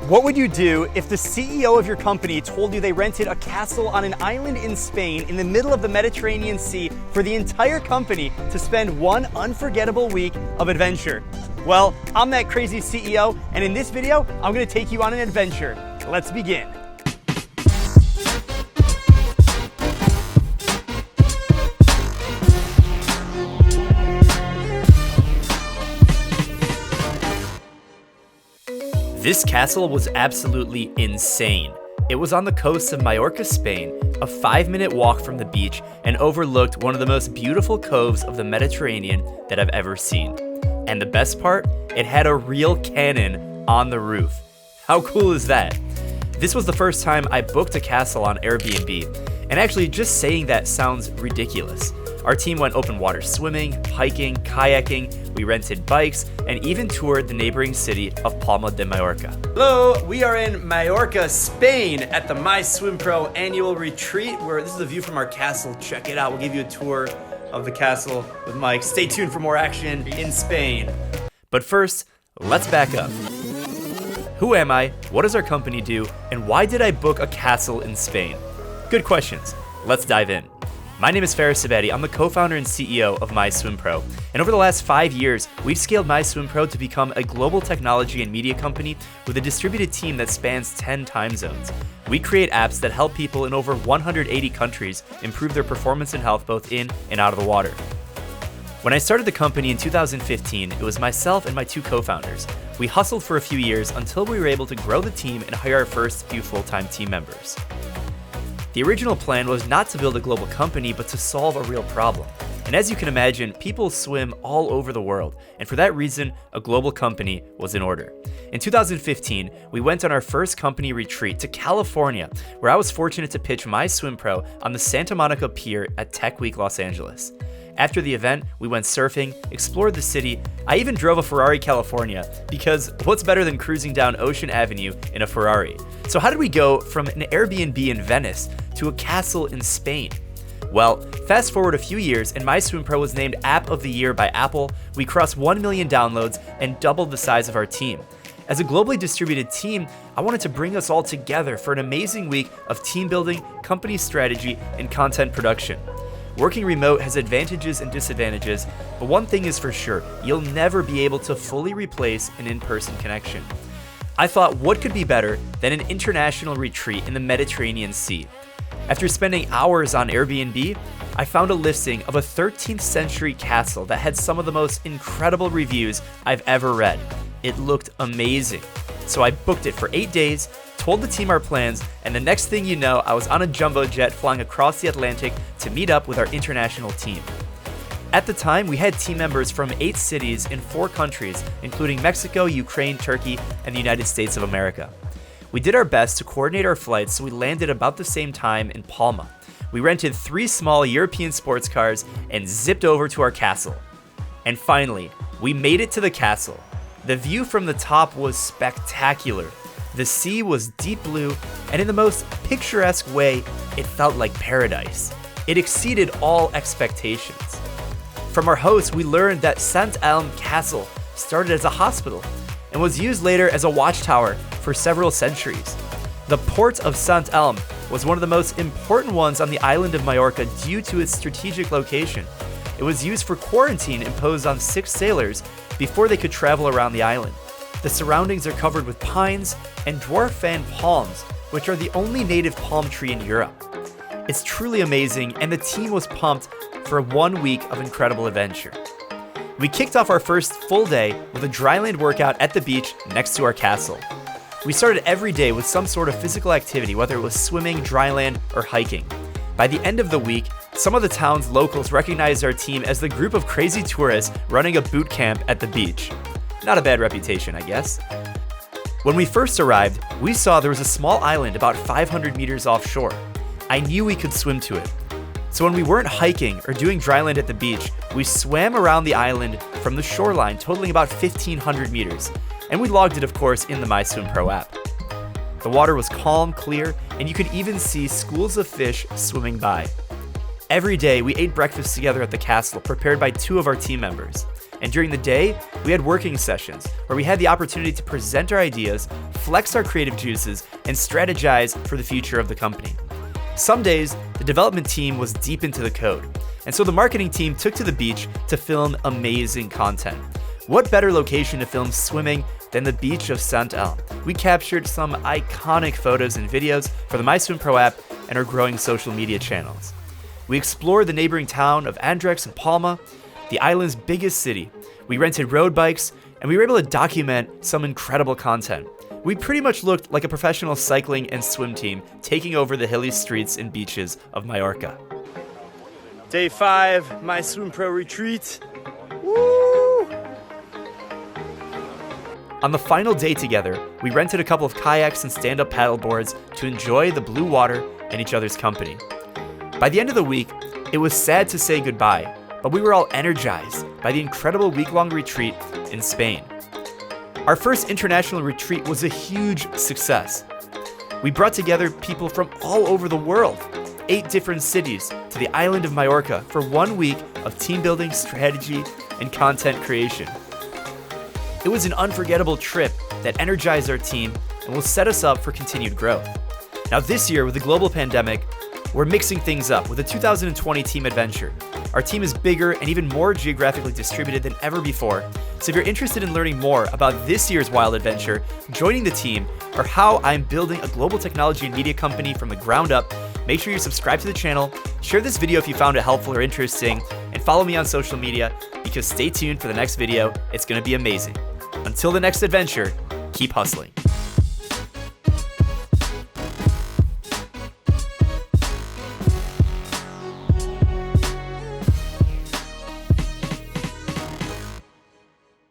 What would you do if the CEO of your company told you they rented a castle on an island in Spain in the middle of the Mediterranean Sea for the entire company to spend one unforgettable week of adventure? Well, I'm that crazy CEO, and in this video, I'm gonna take you on an adventure. Let's begin. This castle was absolutely insane. It was on the coast of Mallorca, Spain, a 5-minute walk from the beach, and overlooked one of the most beautiful coves of the Mediterranean that I've ever seen. And the best part, it had a real cannon on the roof. How cool is that? This was the first time I booked a castle on Airbnb, and actually just saying that sounds ridiculous. Our team went open water swimming, hiking, kayaking, we rented bikes, and even toured the neighboring city of Palma de Mallorca. Hello, we are in Mallorca, Spain at the MySwimPro annual retreat, where this is the view from our castle. Check it out, we'll give you a tour of the castle with Mike. Stay tuned for more action in Spain. But first, let's back up. Who am I, what does our company do, and why did I book a castle in Spain? Good questions, let's dive in. My name is Ksebati. I'm the co-founder and CEO of MySwimPro. And over the last 5 years, we've scaled MySwimPro to become a global technology and media company with a distributed team that spans 10 time zones. We create apps that help people in over 180 countries improve their performance and health both in and out of the water. When I started the company in 2015, it was myself and my 2 co-founders. We hustled for a few years until we were able to grow the team and hire our first few full-time team members. The original plan was not to build a global company, but to solve a real problem. And as you can imagine, people swim all over the world, and for that reason, a global company was in order. In 2015, we went on our first company retreat to California, where I was fortunate to pitch MySwimPro on the Santa Monica Pier at Tech Week Los Angeles. After the event, we went surfing, explored the city. I even drove a Ferrari California, because what's better than cruising down Ocean Avenue in a Ferrari? So how did we go from an Airbnb in Venice to a castle in Spain? Well, fast forward a few years and MySwimPro was named App of the Year by Apple. We crossed 1 million downloads and doubled the size of our team. As a globally distributed team, I wanted to bring us all together for an amazing week of team building, company strategy, and content production. Working remote has advantages and disadvantages, but one thing is for sure, you'll never be able to fully replace an in-person connection. I thought, what could be better than an international retreat in the Mediterranean Sea? After spending hours on Airbnb, I found a listing of a 13th century castle that had some of the most incredible reviews I've ever read. It looked amazing. So I booked it for 8 days, told the team our plans, and the next thing you know, I was on a jumbo jet flying across the Atlantic to meet up with our international team. At the time, we had team members from 8 cities in 4 countries, including Mexico, Ukraine, Turkey, and the United States of America. We did our best to coordinate our flights, so we landed about the same time in Palma. We rented 3 small European sports cars and zipped over to our castle. And finally, we made it to the castle. The view from the top was spectacular. The sea was deep blue, and in the most picturesque way, it felt like paradise. It exceeded all expectations. From our host, we learned that Sant Elm Castle started as a hospital and was used later as a watchtower for several centuries. The port of Sant Elm was one of the most important ones on the island of Mallorca due to its strategic location. It was used for quarantine imposed on 6 sailors before they could travel around the island. The surroundings are covered with pines and dwarf fan palms, which are the only native palm tree in Europe. It's truly amazing, and the team was pumped for 1 week of incredible adventure. We kicked off our first full day with a dryland workout at the beach next to our castle. We started every day with some sort of physical activity, whether it was swimming, dryland, or hiking. By the end of the week, some of the town's locals recognized our team as the group of crazy tourists running a boot camp at the beach. Not a bad reputation, I guess. When we first arrived, we saw there was a small island about 500 meters offshore. I knew we could swim to it. So when we weren't hiking or doing dryland at the beach, we swam around the island from the shoreline, totaling about 1,500 meters. And we logged it, of course, in the MySwimPro app. The water was calm, clear, and you could even see schools of fish swimming by. Every day, we ate breakfast together at the castle, prepared by 2 of our team members. And during the day, we had working sessions where we had the opportunity to present our ideas, flex our creative juices, and strategize for the future of the company. Some days, the development team was deep into the code, and so the marketing team took to the beach to film amazing content. What better location to film swimming than the beach of Sant Elm? We captured some iconic photos and videos for the MySwimPro app and our growing social media channels. We explored the neighboring town of Andrex and Palma, the island's biggest city. We rented road bikes, and we were able to document some incredible content. We pretty much looked like a professional cycling and swim team taking over the hilly streets and beaches of Mallorca. Day 5, MySwimPro retreat. Woo! On the final day together, we rented a couple of kayaks and stand-up paddleboards to enjoy the blue water and each other's company. By the end of the week, it was sad to say goodbye, but we were all energized by the incredible week-long retreat in Spain. Our first international retreat was a huge success. We brought together people from all over the world, 8 different cities, to the island of Mallorca for 1 week of team building, strategy, and content creation. It was an unforgettable trip that energized our team and will set us up for continued growth. Now this year, with the global pandemic, we're mixing things up with a 2020 team adventure. Our team is bigger and even more geographically distributed than ever before, so if you're interested in learning more about this year's wild adventure, joining the team, or how I'm building a global technology and media company from the ground up, make sure you subscribe to the channel, share this video if you found it helpful or interesting, and follow me on social media, because stay tuned for the next video, it's going to be amazing. Until the next adventure, keep hustling.